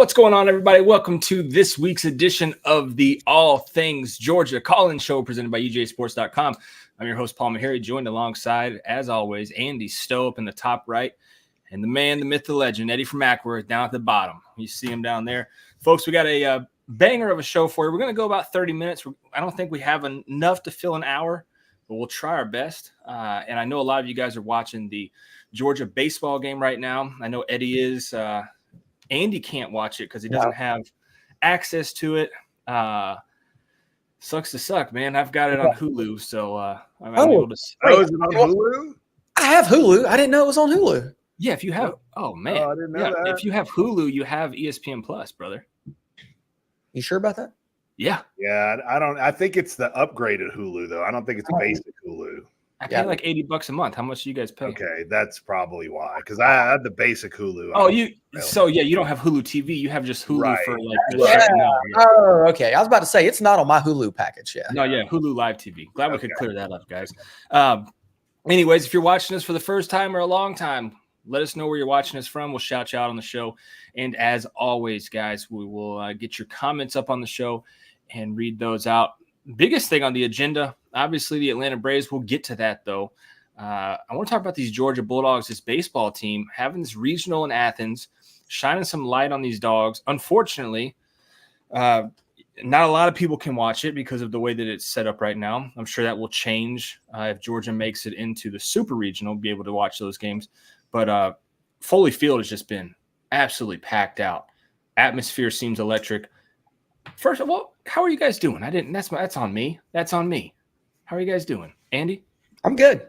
What's going on, everybody? Welcome to this week's edition of the All Things Georgia call-in show presented by UGAsports.com. I'm your host, Paul Meharry, joined alongside, as always, Andy Stowe up in the top right, and the man, the myth, the legend, Eddie from Ackworth down at the bottom. You see him down there. Folks, we got a banger of a show for you. We're going to go about 30 minutes. I don't think we have enough to fill an hour, but we'll try our best. And I know a lot of you guys are watching the Georgia baseball game right now. I know Eddie is. Andy can't watch it because he doesn't have access to it. Sucks to suck, man. I've got it on Hulu, so I'm able to. Oh, is it on Hulu? I have Hulu. I didn't know it was on Hulu. Yeah, if you have, I didn't know that. If you have Hulu, you have ESPN Plus, brother. You sure about that? Yeah. Yeah, I think it's the upgraded Hulu though. I don't think it's basic Hulu. I pay like $80 a month. How much do you guys pay? Okay, that's probably why. Because I had the basic Hulu. You don't have Hulu TV. You have just Hulu for like. Oh, okay. I was about to say it's not on my Hulu package. Yeah. No, yeah, Hulu Live TV. Glad we could clear that up, guys. Anyways, if you're watching us for the first time or a long time, let us know where you're watching us from. We'll shout you out on the show. And as always, guys, we will get your comments up on the show and read those out. Biggest thing on the agenda, obviously, the Atlanta Braves. We'll get to that, though. I want to talk about these Georgia Bulldogs, this baseball team, having this regional in Athens, shining some light on these dogs. Unfortunately, not a lot of people can watch it because of the way that it's set up right now. I'm sure that will change if Georgia makes it into the super regional, be able to watch those games. But Foley Field has just been absolutely packed out. Atmosphere seems electric. First of all, how are you guys doing? That's on me. That's on me. How are you guys doing? Andy? I'm good.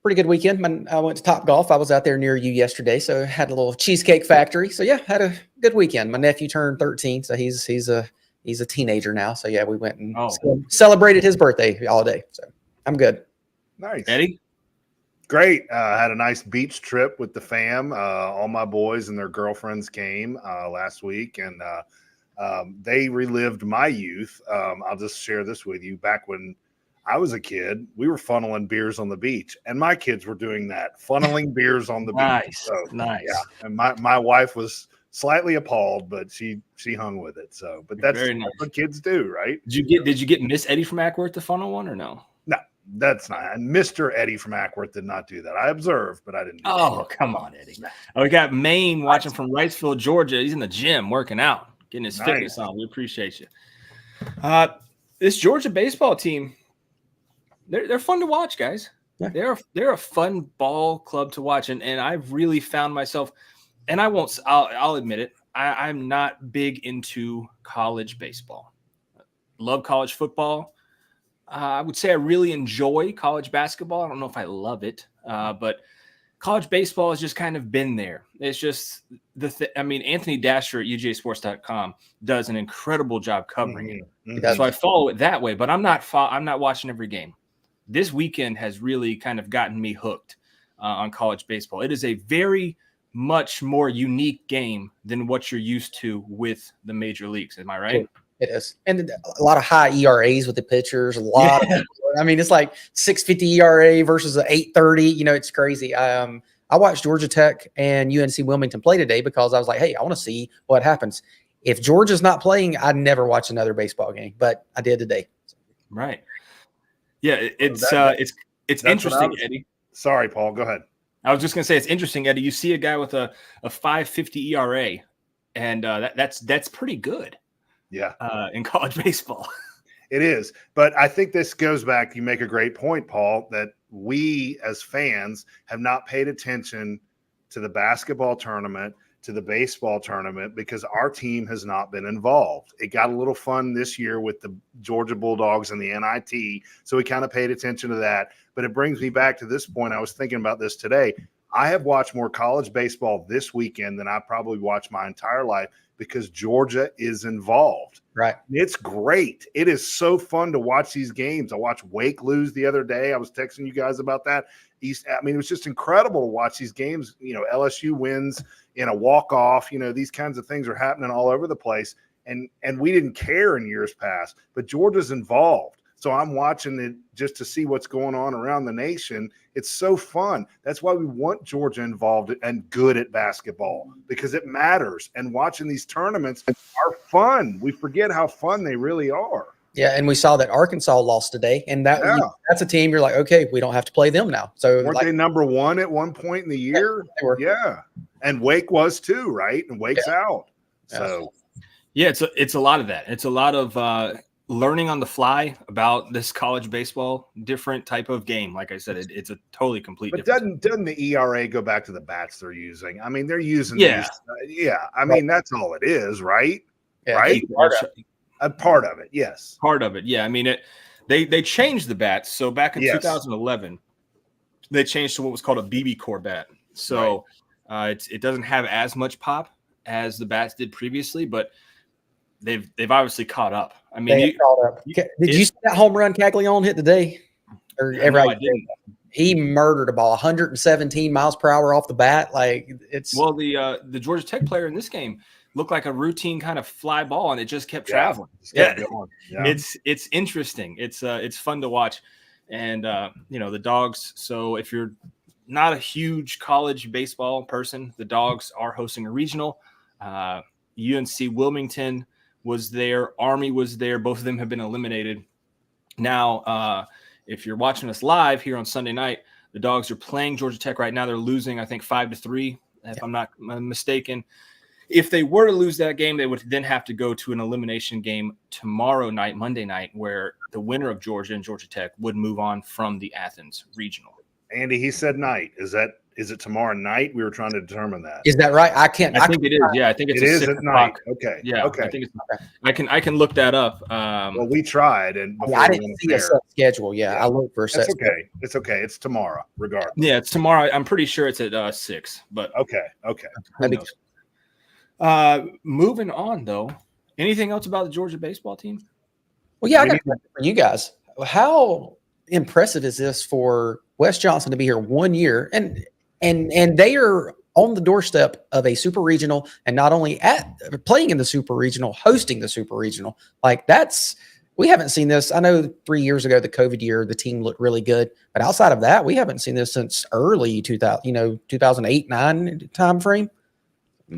Pretty good weekend. I went to Top Golf. I was out there near you yesterday, so had a little cheesecake factory. So yeah, had a good weekend. My nephew turned 13, so he's a teenager now. So yeah, we went and celebrated his birthday all day. So I'm good. Nice. Eddie? Great. Had a nice beach trip with the fam. All my boys and their girlfriends came last week, and they relived my youth. I'll just share this with you. Back when I was a kid, we were funneling beers on the beach, and my kids were doing that, funneling beers on the beach. So, nice. Yeah, and my wife was slightly appalled, but she hung with it. So, but that's what kids do, right? Did you get Miss Eddie from Ackworth to funnel one or no? No, that's not. And Mr. Eddie from Ackworth did not do that. I observed, but I didn't. Come on, Eddie. We got Maine watching from Wrightsville, Georgia. He's in the gym working out, getting his fitness on. We appreciate you. This Georgia baseball team, they're fun to watch, guys. Yeah. They're a fun ball club to watch, and I've really found myself, and I'll admit it, I'm not big into college baseball. Love college football. I would say I really enjoy college basketball. I don't know if I love it, but college baseball has just kind of been there. It's just Anthony Dasher at UGAsports.com does an incredible job covering it. Mm-hmm. So I follow it that way, but I'm not watching every game. This weekend has really kind of gotten me hooked on college baseball. It is a very much more unique game than what you're used to with the major leagues. Am I right? It is. And a lot of high ERAs with the pitchers. It's like 6.50 ERA versus an 8.30. It's crazy. I watched Georgia Tech and UNC Wilmington play today because I was like, hey, I want to see what happens. If Georgia's not playing, I'd never watch another baseball game, but I did today. Right. Yeah, it's interesting, Eddie. Sorry, Paul. Go ahead. I was just going to say it's interesting, Eddie. You see a guy with a 5.50 ERA, and that's pretty good. Yeah. In college baseball. It is. But I think this goes back, you make a great point, Paul, that we as fans have not paid attention to the basketball tournament, to the baseball tournament, because our team has not been involved. It got a little fun this year with the Georgia Bulldogs and the NIT, so we kind of paid attention to that. But it brings me back to this point. I was thinking about this today. I have watched more college baseball this weekend than I probably watched my entire life because Georgia is involved. Right. It's great. It is so fun to watch these games. I watched Wake lose the other day. I was texting you guys about that. It was just incredible to watch these games. LSU wins in a walk-off. These kinds of things are happening all over the place. And we didn't care in years past, but Georgia's involved. So I'm watching it just to see what's going on around the nation. It's so fun. That's why we want Georgia involved and good at basketball, because it matters. And watching these tournaments are fun. We forget how fun they really are. Yeah, and we saw that Arkansas lost today, and that's a team you're like, okay, we don't have to play them now. So weren't they number one at one point in the year? Yeah, they were. Yeah. And Wake was too, right? And Wake's out. So it's a lot of that. It's a lot of learning on the fly about this college baseball, different type of game. Like I said, it's a totally complete. But doesn't the ERA go back to the bats they're using? I mean, they're using these. I mean, that's all it is, right? Yeah, right. A part of it, yes. Part of it, yeah. I mean, they changed the bats. So back in 2011, they changed to what was called a BB core bat. So it doesn't have as much pop as the bats did previously, but they've obviously caught up. I mean, did you see that home run Caglione hit today? Or no, I didn't. He murdered a ball 117 miles per hour off the bat. Like the Georgia Tech player in this game looked like a routine kind of fly ball, and it just kept traveling. It's interesting. It's fun to watch, and the Dawgs. So if you're not a huge college baseball person, the Dawgs are hosting a regional. UNC Wilmington was there. Army was there. Both of them have been eliminated. Now, if you're watching us live here on Sunday night, the Dawgs are playing Georgia Tech right now. They're losing, I think, 5-3, if I'm not mistaken. If they were to lose that game, they would then have to go to an elimination game tomorrow night, Monday night, where the winner of Georgia and Georgia Tech would move on from the Athens regional. Andy, he said night. Is it tomorrow night? We were trying to determine that. Is that right? I think it is. Yeah, I think it's 6 at night. Okay. Yeah. Okay. I think I can look that up. Well, we tried, and I didn't see a set schedule. Yeah, I looked for a set. It's okay. It's tomorrow, regardless. Yeah, it's tomorrow. I'm pretty sure it's at 6. But okay. Moving on, though. Anything else about the Georgia baseball team? Well, yeah, I got a question for you guys. How impressive is this for Wes Johnson to be here 1 year, and they are on the doorstep of a super regional, and not only playing in the super regional, hosting the super regional. Like we haven't seen this. I know 3 years ago, the COVID year, the team looked really good, but outside of that, we haven't seen this since early 2008-9 time frame.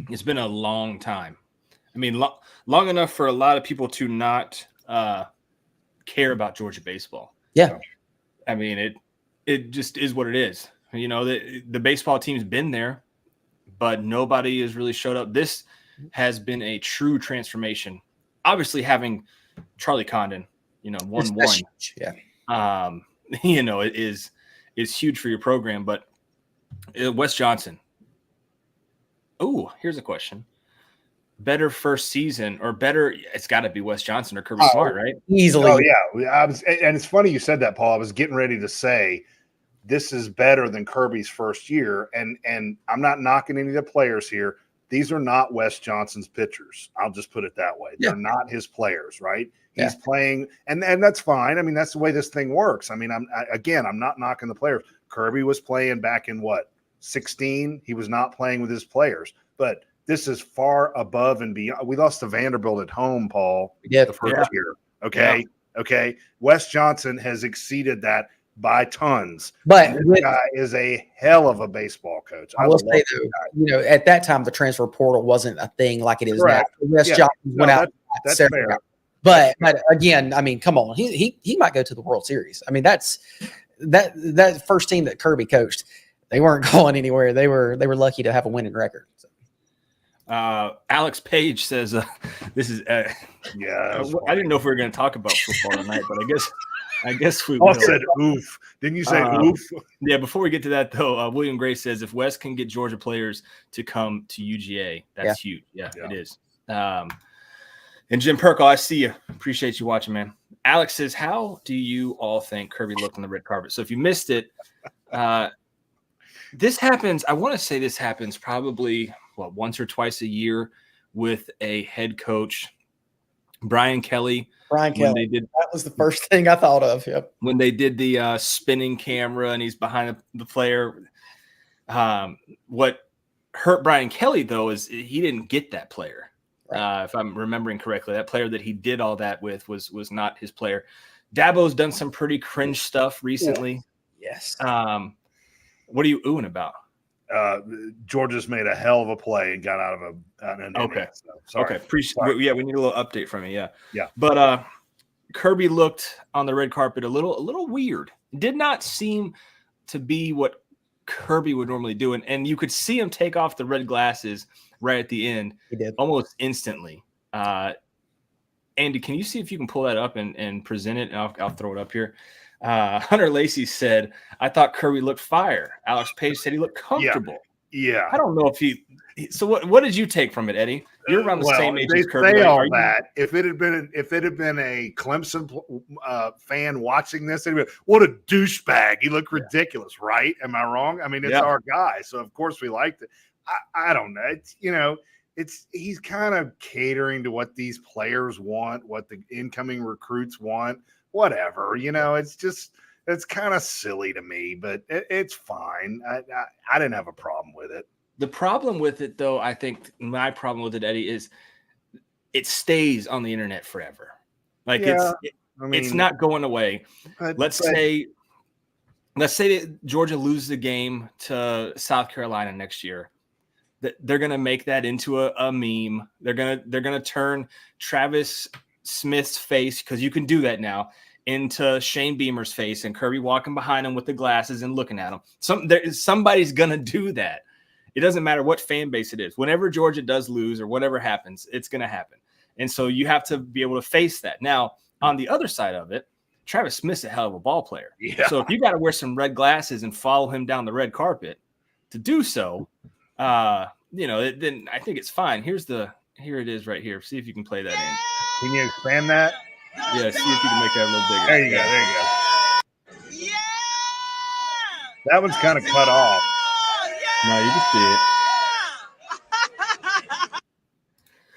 It's been a long time. I mean, long enough for a lot of people to not care about Georgia baseball. Yeah. I mean, it just is what it is. The baseball team's been there, but nobody has really showed up. This has been a true transformation. Obviously, having Charlie Condon, 1-1. Yeah. It is huge for your program. But Wes Johnson. Oh, here's a question. Better first season or better? It's got to be Wes Johnson or Kirby Smart, right? Easily. Oh yeah, and it's funny you said that, Paul. I was getting ready to say this is better than Kirby's first year, and I'm not knocking any of the players here. These are not Wes Johnson's pitchers. I'll just put it that way. They're not his players, right? He's playing, and that's fine. I mean, that's the way this thing works. I mean, I'm not knocking the players. Kirby was playing back in 16. He was not playing with his players, but this is far above and beyond. We lost to Vanderbilt at home, Paul, the first year. Okay. Yeah. Okay. Wes Johnson has exceeded that by tons. But this guy is a hell of a baseball coach. I will say, though, at that time, the transfer portal wasn't a thing like it is now. Wes Johnson went out. That's fair. But again, I mean, come on, he might go to the World Series. I mean, that first team that Kirby coached, they weren't going anywhere. They were lucky to have a winning record. So. Alex Page says, "This is I didn't know if we were going to talk about football tonight, but I guess we will." Said oof. Didn't you say oof? Yeah. Before we get to that, though, William Gray says if Wes can get Georgia players to come to UGA, that's huge. Yeah, it is. And Jim Perkle, I see you. Appreciate you watching, man. Alex says, "How do you all think Kirby looked on the red carpet?" So if you missed it, this happens. I want to say this happens probably once or twice a year with a head coach, Brian Kelly. That was the first thing I thought of. Yep. When they did the spinning camera and he's behind the player. What hurt Brian Kelly, though, is he didn't get that player. Right. If I'm remembering correctly, that player that he did all that with was not his player. Dabo's done some pretty cringe stuff recently. Yes. What are you oohing about? Georgia's made a hell of a play and got out of an okay. So, sorry. Okay. Yeah, we need a little update from you. Yeah. But Kirby looked on the red carpet a little weird. Did not seem to be what Kirby would normally do, and you could see him take off the red glasses right at the end. He did almost instantly. Andy, can you see if you can pull that up and present it? And I'll throw it up here. Hunter Lacey said, "I thought Kirby looked fire." Alex Page said he looked comfortable. Yeah. I don't know if he. So what did you take from it, Eddie? You're around the same age as Kirby. Say all that. If it had been a Clemson fan watching this, they'd be like, what a douchebag! He looked ridiculous, right? Am I wrong? I mean, it's our guy, so of course we liked it. I don't know. He's kind of catering to what these players want, what the incoming recruits want, whatever. It's kind of silly to me, but it's fine. I didn't have a problem with it. The problem with it, though, I think my problem with it, Eddie, is it stays on the internet forever. Like it's not going away. Let's say that Georgia loses the game to South Carolina next year. They're going to make that into a meme. They're gonna turn Travis Smith's face, because you can do that now, into Shane Beamer's face, and Kirby walking behind him with the glasses and looking at him. Somebody's gonna do that. It doesn't matter what fan base it is. Whenever Georgia does lose or whatever happens, it's going to happen. And so you have to be able to face that. Now, on the other side of it, Travis Smith's a hell of a ball player. Yeah. So if you got to wear some red glasses and follow him down the red carpet to do so, then I think it's fine. Here it is right here. See if you can play that in. Can you expand that? Yeah, see if you can make that a little bigger. There you go. Yeah. That one's kind of cut off. No, you can see it.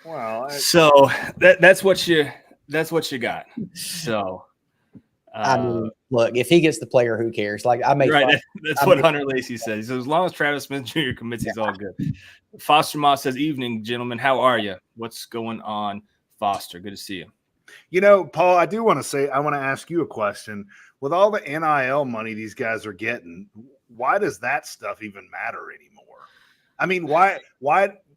Well, so that's what you got. So, I mean, look, if he gets the player, who cares? Like that's what Hunter Lacey says. He says, as long as Travis Smith Jr. commits, he's all good. Foster Moss says, "Evening, gentlemen. How are you? What's going on, Foster? Good to see you." Paul, I want to ask you a question. With all the NIL money these guys are getting, why does that stuff even matter anymore? I mean, why,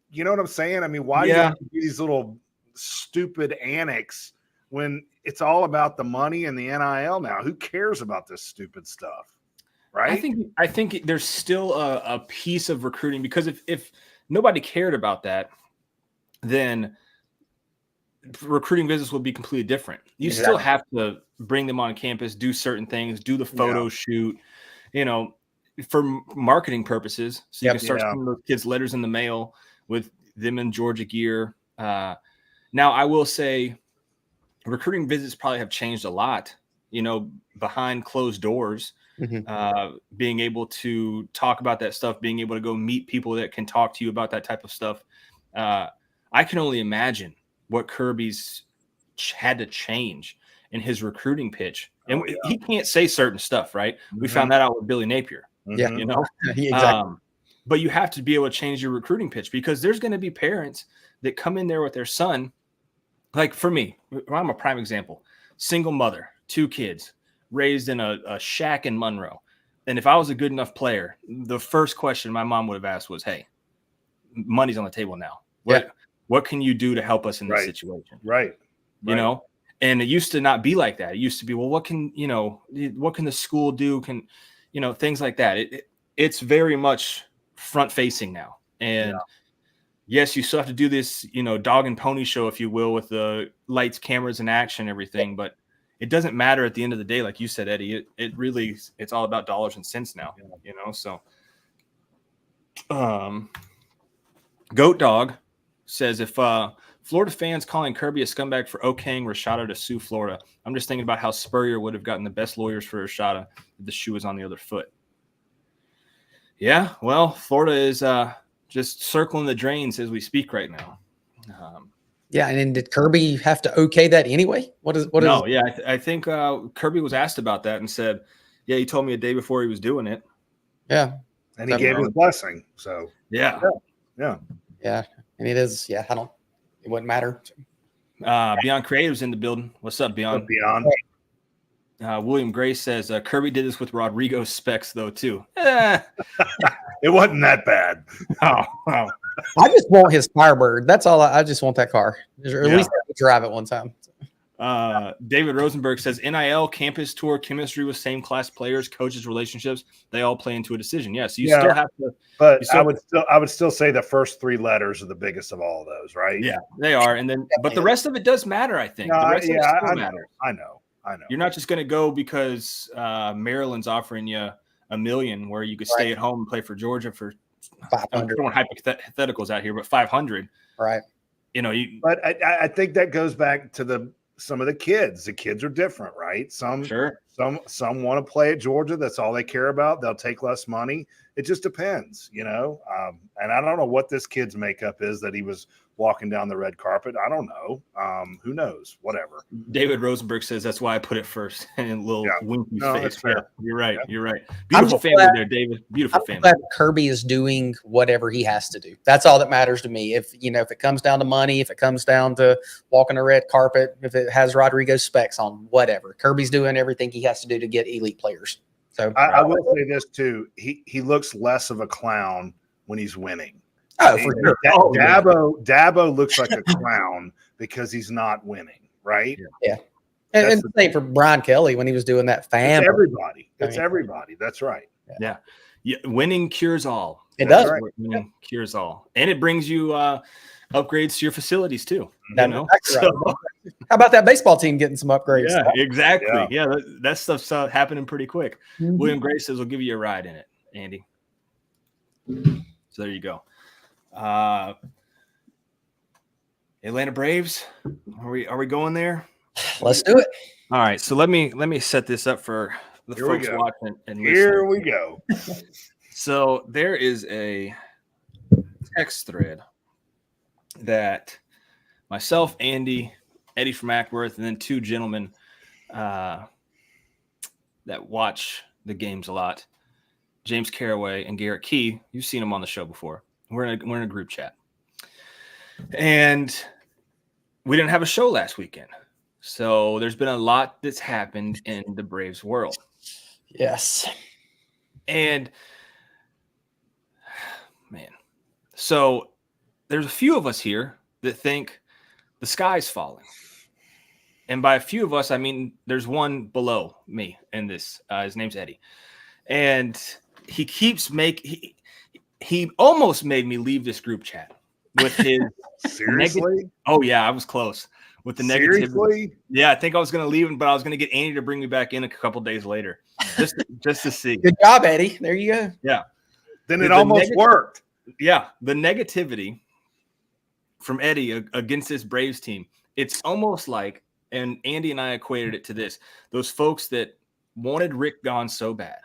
you know what I'm saying? I mean, why do you have to do these little stupid annex when it's all about the money and the NIL now? Who cares about this stupid stuff? Right. I think there's still a piece of recruiting, because if nobody cared about that, then recruiting business will be completely different. You still have to bring them on campus, do certain things, do the photo shoot, for marketing purposes. So you can start sending those kids letters in the mail with them in Georgia gear. Now, I will say recruiting visits probably have changed a lot, behind closed doors, being able to talk about that stuff, being able to go meet people that can talk to you about that type of stuff. I can only imagine what Kirby's had to change in his recruiting pitch. And he can't say certain stuff, right? We found that out with Billy Napier. Yeah. Exactly. But you have to be able to change your recruiting pitch, because there's going to be parents that come in there with their son. Like for me, I'm a prime example. Single mother, 2 kids, raised in a shack in Monroe. And if I was a good enough player, the first question my mom would have asked was, "Hey, money's on the table now. What can you do to help us in this situation?" Right. And it used to not be like that. It used to be, well, what can the school do? Things like that. It's very much front facing now. And yes, you still have to do this, dog and pony show, if you will, with the lights, cameras, and action, everything. But it doesn't matter at the end of the day. Like you said, Eddie, it's all about dollars and cents now, so. Goat Dog says, if Florida fans calling Kirby a scumbag for okaying Rashada to sue Florida, I'm just thinking about how Spurrier would have gotten the best lawyers for Rashada if the shoe was on the other foot. Yeah, well, Florida is just circling the drains as we speak right now. And did Kirby have to okay that anyway? I think Kirby was asked about that and said, "Yeah, he told me a day before he was doing it." Yeah, and he gave his blessing. So yeah. And it is. Yeah, it wouldn't matter. Beyond Creative's in the building. What's up, Beyond? Beyond. William Gray says Kirby did this with Rodrigo's specs though too. It wasn't that bad. Oh. I just want his Firebird. That's all. I just want that car. Or at least I could drive it one time. David Rosenberg says NIL, campus tour, chemistry with same class players, coaches, relationships, they all play into a decision. Yeah, so you still have to. But I would still say the first 3 letters are the biggest of all of those, right? Yeah, they are. And then, but the rest of it does matter, I think. The rest of it still matters. I know. You're not just going to go because Maryland's offering you $1 million where you could stay at home and play for Georgia for 500. I'm throwing hypotheticals out here, but 500. Right. But I think that goes back to some of the kids. The kids are different, right? Some want to play at Georgia. That's all they care about. They'll take less money. It just depends, And I don't know what this kid's makeup is that he was walking down the red carpet. I don't know. Who knows? Whatever. David Rosenberg says that's why I put it first. And a little winky face. That's fair. Yeah, you're right. Yeah. You're right. Beautiful family there, David. Beautiful family. Glad Kirby is doing whatever he has to do. That's all that matters to me. If it comes down to money, if it comes down to walking a red carpet, if it has Rodrigo's specs on, whatever. Kirby's doing everything he has to do to get elite players. So I will say this too. He looks less of a clown when he's winning. Oh, for sure. Dabo looks like a clown because he's not winning, right? Yeah. And the same for Brian Kelly when he was doing that family. It's everybody. That's right. Yeah. Winning cures all. It does. Right. Winning cures all. And it brings you upgrades to your facilities too. How about that baseball team getting some upgrades? Yeah, exactly. Yeah, that stuff's happening pretty quick. Mm-hmm. William Gray says we'll give you a ride in it, Andy. So there you go. Atlanta Braves. Are we going there? Let's do it. All right. So let me set this up for the folks watching and listening. Here we go. So there is a text thread that myself, Andy, Eddie from Ackworth, and then 2 gentlemen that watch the games a lot, James Caraway and Garrett Key. You've seen them on the show before. We're in a group chat. And we didn't have a show last weekend. So there's been a lot that's happened in the Braves world. Yes. And man, so there's a few of us here that think the sky's falling. And by a few of us, I mean there's one below me in this. His name's Eddie. And he keeps he almost made me leave this group chat with his seriously. Oh yeah, I was close with the negativity. Seriously? Yeah, I think I was going to leave him, but I was going to get Andy to bring me back in a couple days later, just to see. Good job, Eddie. There you go. Yeah. Then it almost worked. Yeah, the negativity from Eddie against this Braves team. It's almost like, and Andy and I equated it to this: those folks that wanted Rick gone so bad.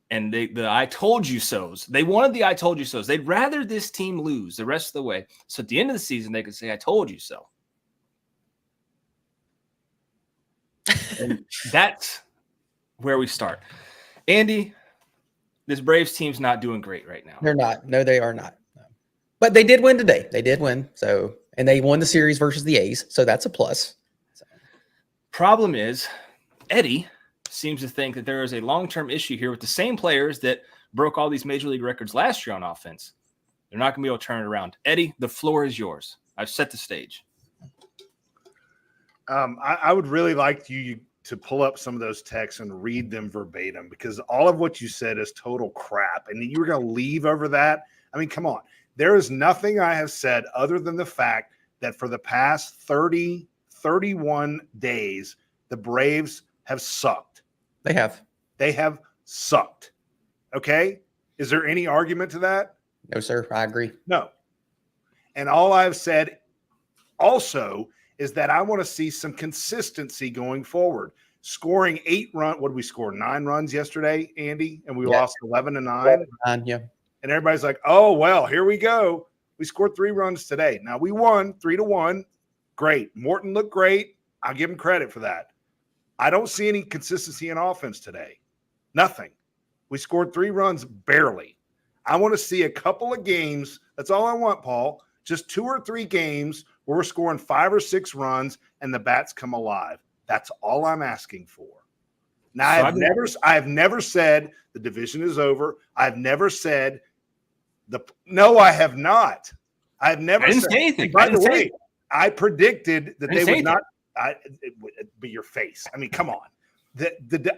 And the I told you so's. They wanted the I told you so's. They'd rather this team lose the rest of the way. So at the end of the season, they could say, I told you so. And that's where we start. Andy, this Braves team's not doing great right now. They're not. No, they are not. No. But they did win today. They did win. So, and they won the series versus the A's. So that's a plus. So. Problem is, Eddie seems to think that there is a long-term issue here with the same players that broke all these major league records last year on offense. They're not going to be able to turn it around. Eddie, the floor is yours. I've set the stage. I would really like you to pull up some of those texts and read them verbatim, because all of what you said is total crap. And you were going to leave over that. I mean, come on. There is nothing I have said other than the fact that for the past 30, 31 days, the Braves have sucked. They have sucked. Okay. Is there any argument to that? No, sir. I agree. No. And all I've said also is that I want to see some consistency going forward. Scoring 8 runs. What did we score? 9 runs yesterday, Andy? And we lost 11-9. Yeah. And everybody's like, oh, well, here we go. We scored 3 runs today. Now we won 3-1. Great. Morton looked great. I'll give him credit for that. I don't see any consistency in offense today. Nothing. We scored 3 runs barely. I want to see a couple of games. That's all I want, Paul. Just 2 or 3 games where we're scoring 5 or 6 runs and the bats come alive. That's all I'm asking for. Now, I have never said the division is over. I've never said no, I have not. I've never didn't said say anything. By the way, I predicted that they would not. It would be your face. I mean, come on.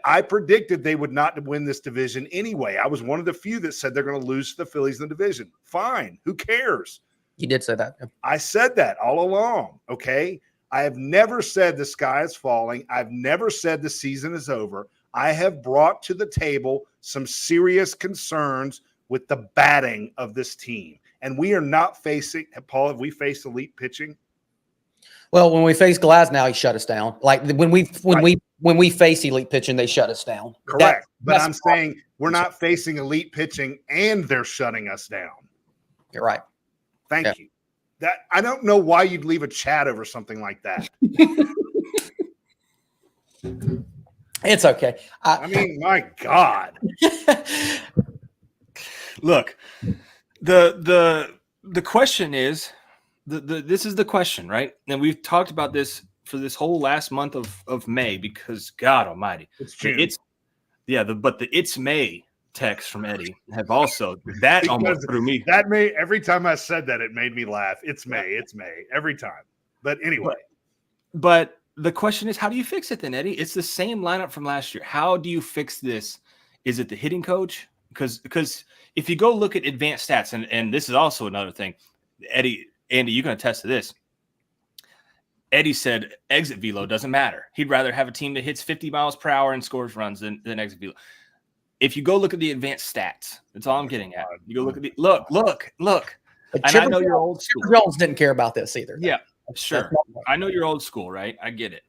I predicted they would not win this division anyway. I was one of the few that said they're going to lose to the Phillies in the division. Fine. Who cares? You did say that. I said that all along. Okay. I have never said the sky is falling. I've never said the season is over. I have brought to the table some serious concerns with the batting of this team. And we are not facing, Paul, have we faced elite pitching? Well, when we face Glasnow, he shut us down. Like when we face elite pitching, they shut us down. Correct. But I'm saying we're not facing elite pitching and they're shutting us down. You're right. Thank you. That I don't know why you'd leave a chat over something like that. It's okay. I mean, my God. Look, the question is, this is the question, right? And we've talked about this for this whole last month of May because God Almighty, it's June. But the it's May text from Eddie have also that almost threw me. That every time I said that, it made me laugh. It's May every time. But anyway, but the question is, how do you fix it then, Eddie? It's the same lineup from last year. How do you fix this? Is it the hitting coach? Because if you go look at advanced stats, and this is also another thing, Andy, you can attest to this. Eddie said exit velo doesn't matter. He'd rather have a team that hits 50 miles per hour and scores runs than exit velo. If you go look at the advanced stats, that's all I'm getting at. You go look at the look. And I know you're old school. Jones didn't care about this either. Yeah, sure. I know you're old school, right? I get it.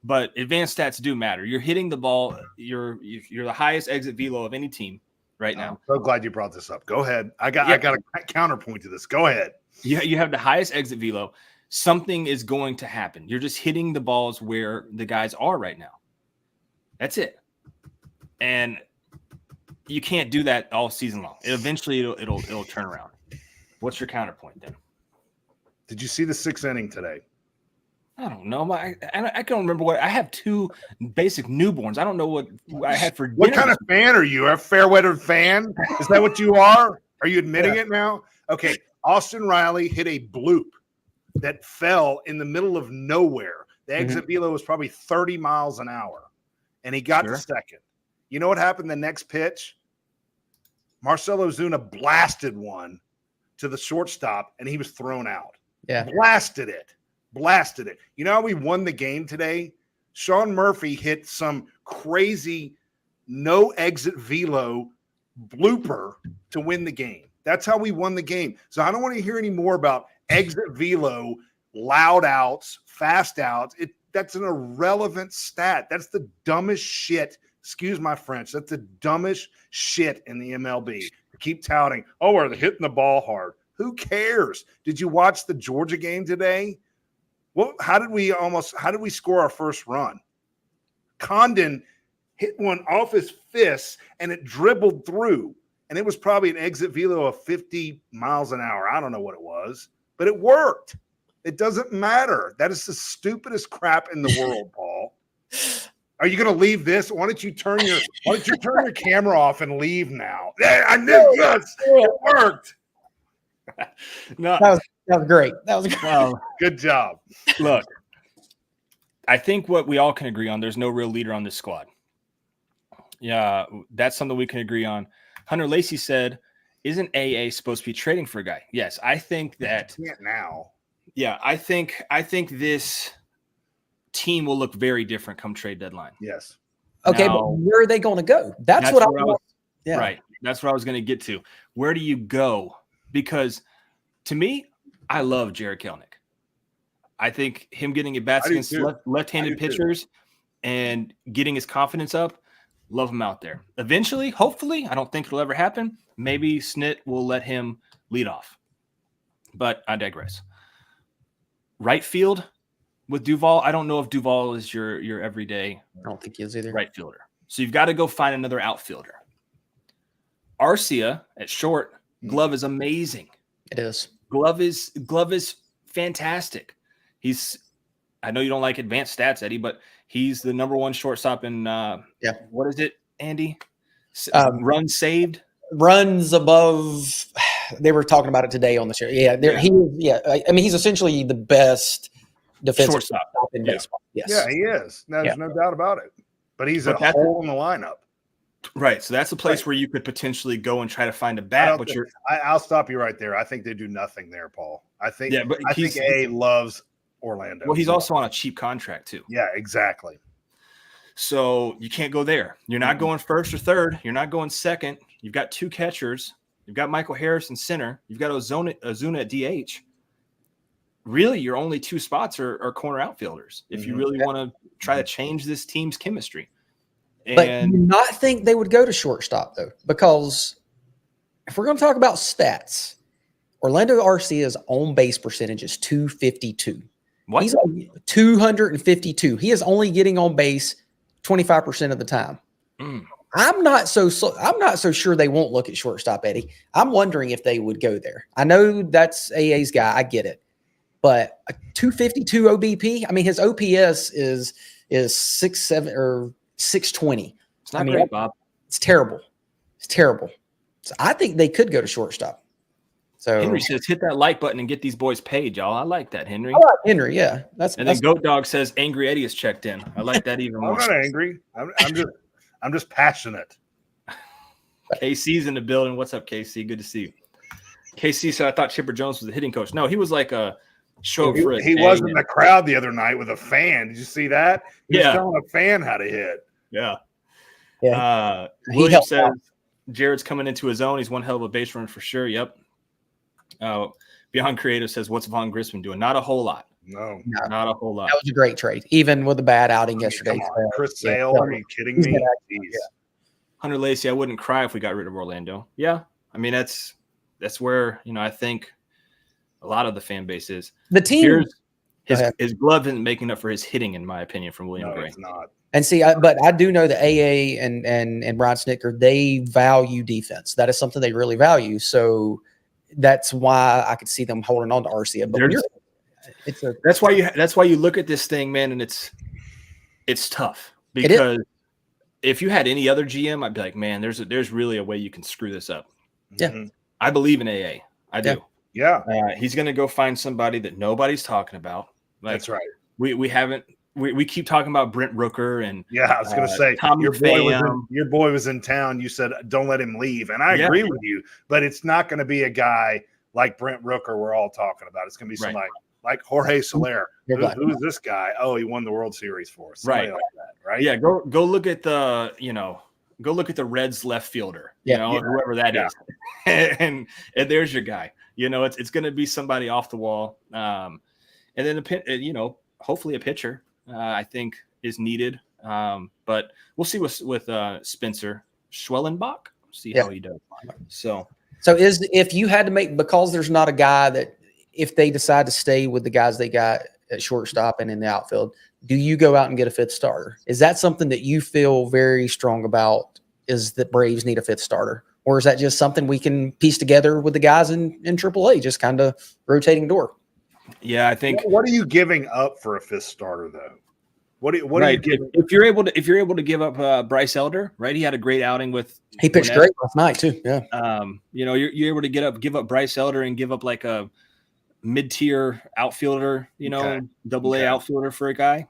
But advanced stats do matter. You're hitting the ball. You're the highest exit velo of any team right now. I'm so glad you brought this up. Go ahead. I got a counterpoint to this. Go ahead. You have the highest exit velo. Something is going to happen. You're just hitting the balls where the guys are right now. That's it. And you can't do that all season long. Eventually, it'll turn around. What's your counterpoint then? Did you see the 6th inning today? I don't know. I can't remember what I have. 2 basic newborns. I don't know what I had for dinner. What kind of fan are you? A fair weather fan? Is that what you are? Are you admitting it now? Okay. Austin Riley hit a bloop that fell in the middle of nowhere. The exit velo was probably 30 miles an hour, and he got to second. You know what happened the next pitch? Marcell Ozuna blasted one to the shortstop, and he was thrown out. Yeah. Blasted it. You know how we won the game today? Sean Murphy hit some crazy no exit velo blooper to win the game. That's how we won the game. So I don't want to hear any more about exit velo, loud outs, fast outs. That's an irrelevant stat. That's the dumbest shit. Excuse my French. That's the dumbest shit in the MLB. Keep touting, we're hitting the ball hard. Who cares? Did you watch the Georgia game today? Well, how did we score our first run? Condon hit one off his fist and it dribbled through. And it was probably an exit velo of 50 miles an hour. I don't know what it was, but it worked. It doesn't matter. That is the stupidest crap in the world, Paul. Are you going to leave this? Why don't you turn your camera off and leave now? I knew yes, it worked. No, that was great. That was great. Good job. Look, I think what we all can agree on, there's no real leader on this squad. Yeah, that's something we can agree on. Hunter Lacey said, isn't AA supposed to be trading for a guy? Yes, I think that. Can't now. Yeah, I think this team will look very different come trade deadline. Yes. Okay, but where are they going to go? That's what I want. Yeah. Right. That's what I was going to get to. Where do you go? Because to me, I love Jared Kelenic. I think him getting at bats against left-handed pitchers and getting his confidence up, love him out there. Eventually, hopefully, I don't think it'll ever happen. Maybe Snit will let him lead off. But I digress. Right field with Duvall, I don't know if Duvall is your everyday I don't think he is either. Right fielder. So you've got to go find another outfielder. Arcia at short, glove is amazing. It is. Glove is fantastic. I know you don't like advanced stats, Eddie, but He's the number one shortstop in what is it, Andy? Runs saved. Runs above. They were talking about it today on the show. I mean, he's essentially the best defensive shortstop in baseball. Yes. Yeah, he is. There's no doubt about it. But he's a hole in the lineup. Right. So that's a place where you could potentially go and try to find a bat. But I'll stop you right there. I think they do nothing there, Paul. I think A loves Orlando. Well, he's also on a cheap contract too. Yeah, exactly. So you can't go there. You're not going first or third. You're not going second. You've got two catchers. You've got Michael Harris in center. You've got Ozuna at DH. Really, your only two spots are corner outfielders if you really want to try to change this team's chemistry. But do you not think they would go to shortstop, though? Because if we're going to talk about stats, Orlando Arcia's on-base percentage is 252. What? He's 252. He is only getting on base 25% of the time. I'm not so sure they won't look at shortstop, Eddie. I'm wondering if they would go there. I know that's AA's guy. I get it. But a 252 OBP, I mean, his OPS is 6.7 or 620. It's not great, Bob. It's terrible. It's terrible. So I think they could go to shortstop. So Henry says, hit that like button and get these boys paid, y'all. I like that, Henry. I like Henry, yeah. Then Goat Dog says, Angry Eddie is checked in. I like that even more. I'm not angry. I'm just passionate. KC's in the building. What's up, KC? Good to see you. KC said, I thought Chipper Jones was the hitting coach. No, he was like a show for a He was in the crowd the other night with a fan. Did you see that? He was telling a fan how to hit. Yeah. Yeah. William says, Jared's coming into his own. He's one hell of a base runner for sure. Yep. Beyond Creative says, what's Von Grisman doing? Not a whole lot. No, not a whole lot. That was a great trade, even with a bad outing yesterday. Chris Sale, are you kidding me? Hunter Lacey, I wouldn't cry if we got rid of Orlando. Yeah. I mean, that's where, I think a lot of the fan base is. The team. His glove isn't making up for his hitting, in my opinion, from William Gray. It's not. And see, but I do know that AA and Brian Snicker, they value defense. That is something they really value. So that's why I could see them holding on to Arcia. But that's why you look at this thing, man, and it's tough because if you had any other GM, I'd be like, man, there's really a way you can screw this up. Yeah, I believe in AA. I do. Yeah, he's going to go find somebody that nobody's talking about. Like, that's right. We keep talking about Brent Rooker and I was going to say your boy was in town. You said don't let him leave, and I agree with you. But it's not going to be a guy like Brent Rooker we're all talking about. It's going to be somebody like Jorge Soler. Who is this guy? Oh, he won the World Series for us. Somebody like that, right? Yeah, go look at the go look at the Reds left fielder. Whoever that is, and there's your guy. It's going to be somebody off the wall, and then hopefully a pitcher. I think is needed, but we'll see with Spencer Schwellenbach. See how he does. So if you had to make, because there's not a guy that, if they decide to stay with the guys they got at shortstop and in the outfield, do you go out and get a fifth starter? Is that something that you feel very strong about? Is that Braves need a fifth starter? Or is that just something we can piece together with the guys in AAA, just kind of rotating door? Yeah, I think. What are you giving up for a fifth starter, though? What are you giving? If you're able to give up Bryce Elder, right? He had a great outing with. He pitched great last night too. Yeah. You're able to give up Bryce Elder and give up like a mid-tier outfielder, double-A outfielder for a guy.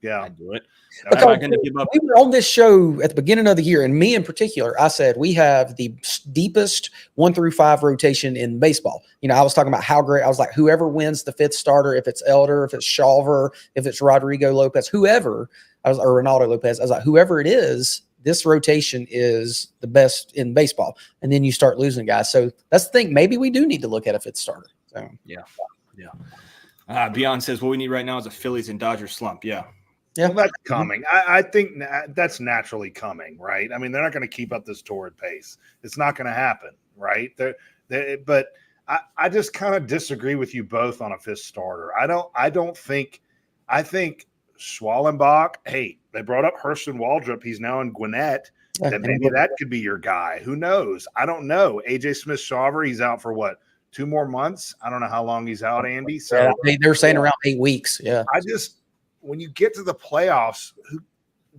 Yeah, I'd do it. Because we were on this show at the beginning of the year, and me in particular, I said we have the deepest 1 through 5 rotation in baseball. I was talking about how great. I was like, whoever wins the fifth starter, if it's Elder, if it's Shawver, if it's Rodrigo Lopez, whoever, or Ronaldo Lopez, I was like, whoever it is, this rotation is the best in baseball. And then you start losing guys. So that's the thing. Maybe we do need to look at a fifth starter. So Beyond says what we need right now is a Phillies and Dodgers slump. Yeah. Well, that's coming. I think that's naturally coming, right? I mean, they're not going to keep up this torrid pace. It's not going to happen, right? But I just kind of disagree with you both on a fifth starter. I think Schwallenbach. Hey, they brought up Hurston Waldrop. He's now in Gwinnett. That maybe that could be your guy. Who knows? I don't know. AJ Smith-Shawver, he's out for what? 2 more months? I don't know how long he's out, Andy. So they're saying around 8 weeks. Yeah. when you get to the playoffs,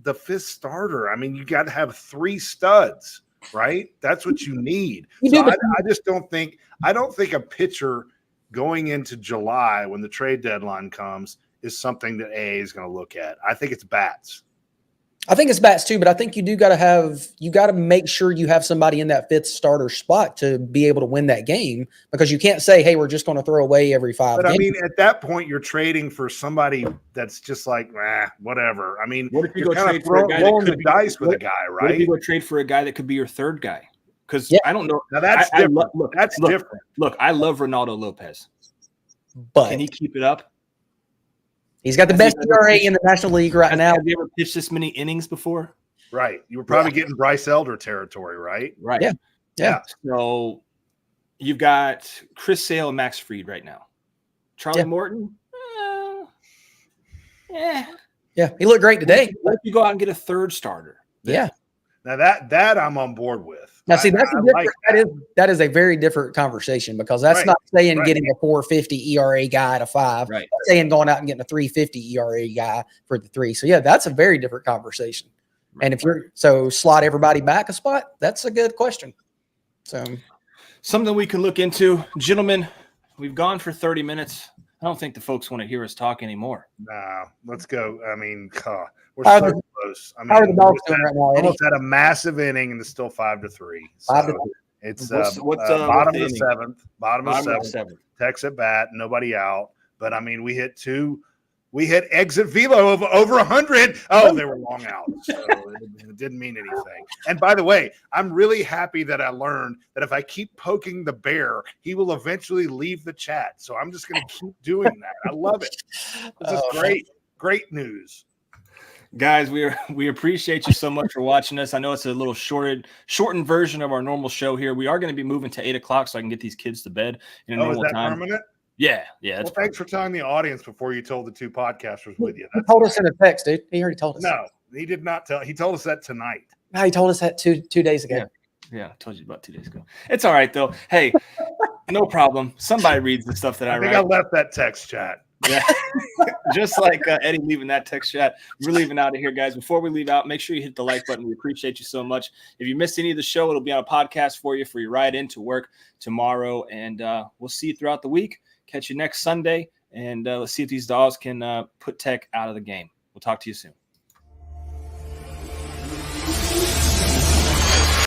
the fifth starter, I mean, you got to have 3 studs, right? That's what you need. I just don't think a pitcher going into July when the trade deadline comes is something that AA is going to look at. I think it's bats. I think it's bats too, but I think you got to make sure you have somebody in that 5th starter spot to be able to win that game, because you can't say, hey, we're just going to throw away every 5 games. I mean, at that point, you're trading for somebody that's just like, whatever. I mean, what if you go trade for a guy rolling the dice with a guy, right? What if you go trade for a guy that could be your 3rd guy? Because I don't know. Now that's different. That's different. Look, I love Ronaldo Lopez, but can he keep it up? He's got the best ERA in the National League right now. Have you ever pitched this many innings before? Right. You were probably getting Bryce Elder territory, right? Right. Yeah. So you've got Chris Sale and Max Fried right now. Charlie Morton? Yeah. He looked great today. What if you go out and get a 3rd starter? Yeah. Now that I'm on board with. Now, see, that is a very different conversation, because that's not saying getting a 4.50 ERA guy to 5. Right. That's saying going out and getting a 3.50 ERA guy for the 3. So yeah, that's a very different conversation. Right. And if you're slot everybody back a spot, that's a good question. So something we can look into, gentlemen. We've gone for 30 minutes. I don't think the folks want to hear us talk anymore. No, let's go. I mean, we're so close. I mean, how are the Dogs doing right now, Eddie? Almost had a massive inning, and it's still 5-3. So 5-3. It's bottom of the 7th. Bottom of the 7th. Tex at bat, nobody out. But I mean, we hit exit velo of over 100. Oh, they were long out, so it didn't mean anything. And by the way, I'm really happy that I learned that if I keep poking the bear, he will eventually leave the chat. So I'm just going to keep doing that. I love it. This is great news. Guys, we appreciate you so much for watching us. I know it's a little shortened version of our normal show here. We are going to be moving to 8 o'clock so I can get these kids to bed in a normal is that time. Permanent? Yeah. Well, thanks for telling the audience before you told the 2 podcasters with you. He told us in a text, dude. He already told us. No, he did not tell. He told us that tonight. No, he told us that two days ago. Yeah, I told you about 2 days ago. It's all right, though. Hey, no problem. Somebody reads the stuff that I write. I left that text chat. Yeah, just like Eddie leaving that text chat. We're leaving out of here, guys. Before we leave out, make sure you hit the like button. We appreciate you so much. If you missed any of the show, it'll be on a podcast for your ride into work tomorrow. And we'll see you throughout the week. Catch you next Sunday. And let's see if these Dogs can put Tech out of the game. We'll talk to you soon.